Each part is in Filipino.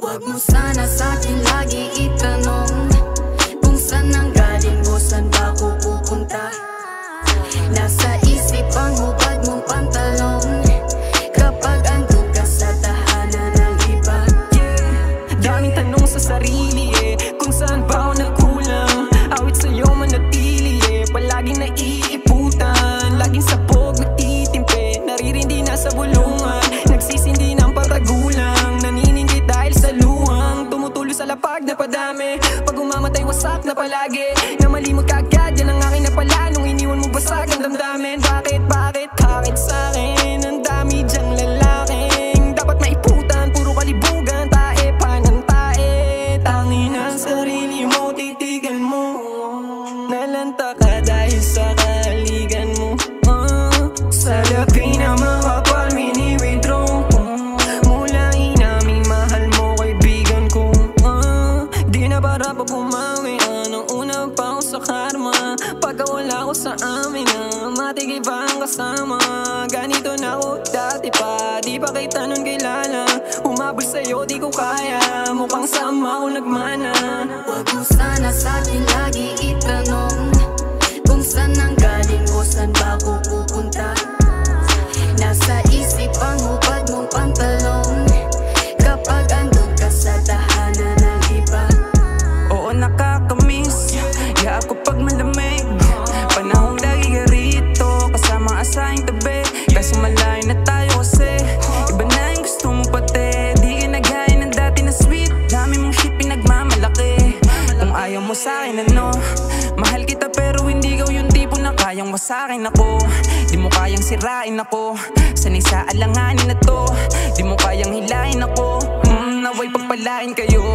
Wag mo sana sa'kin lagi itanong kung saan ang galing mo, saan ba ako pupunta. Nasa isip ang hubad mong pantalon kapag andun ka sa tahanan ng iba. Daming tanong sa sarili kung saan ba ako nagkulang. Awit sa'yo manatili palaging naiiputan. Laging sabog nagtitimpe, naririndi na sa bulungan. Nagsisindi ng patagulang, naniningkit dahil sa luhang. Tumutuloy sa lapag na padami, pag umamatay wasak na palagi. Na malimot ka agad, yan ang akin na pala. Nung iniwan mo basag ang damdamin. Bakit sa'kin ang dami dyang lalaking dapat maiputan, puro kalibugan. Tae pa ng tae, tangin ang sarili mo, titigan mo. Nalanta ka dahil sa kahaligan mo. Sa laki na makapal, mini-withdraw mula inaming mahal mo, kaibigan ko. Di na para pa bumawi, nung una pa ako sa karma. Pagka wala ko sa amin, matigay pa ang kasama. Ganito na ako dati pa, di pa kita nun kilala. Humabol sa'yo, di ko kaya, mukhang sama ko nagmana. Wag mo sana sa'kin lagi itanong kung saan ang galing mo, saan ba ako pupunta. Nasa isip ang hubad mong pantalon kapag andun ka sa tahanan ng iba. Oo, nakakamiss, yaap ko pag malamig. Panahong lagi ka rito, kasama asahing tabi. Kaso malayo na tayo kasi iba na yung gusto mo pati. Di ka nagaya ng dati na sweet, dami mong shit pinagmamalaki. Kung ayaw mo sa'kin mahal kita pero hindi ikaw yung tipo na kayang masakin ako. Di mo kayang sirain ako, sanay sa alanganin na to. Di mo kayang hilahin ako, naway pagpalain kayo.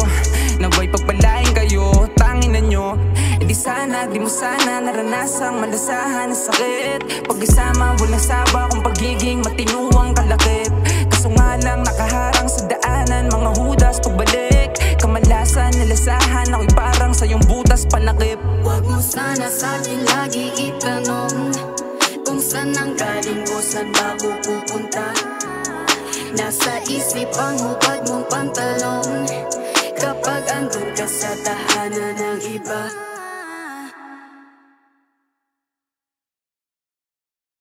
Naway pagpalain kayo, tangin na nyo. Di sana, di mo sana naranasang malasahan na sakit. Pag-isama, walang saba kung pagiging matinuang kalakip. Kaso nga lang nakaharang sa daanan, mga hudas pagbalik. Kamalasan, nalasahan, ako'y parang sa iyong butas panakip. Wag mo sana sa'kin lagi itanong kung saan ang galing mo, saan ba ako pupunta. Nasa isip ang hubad mong pantalon kapag andun ka sa tahanan ng iba.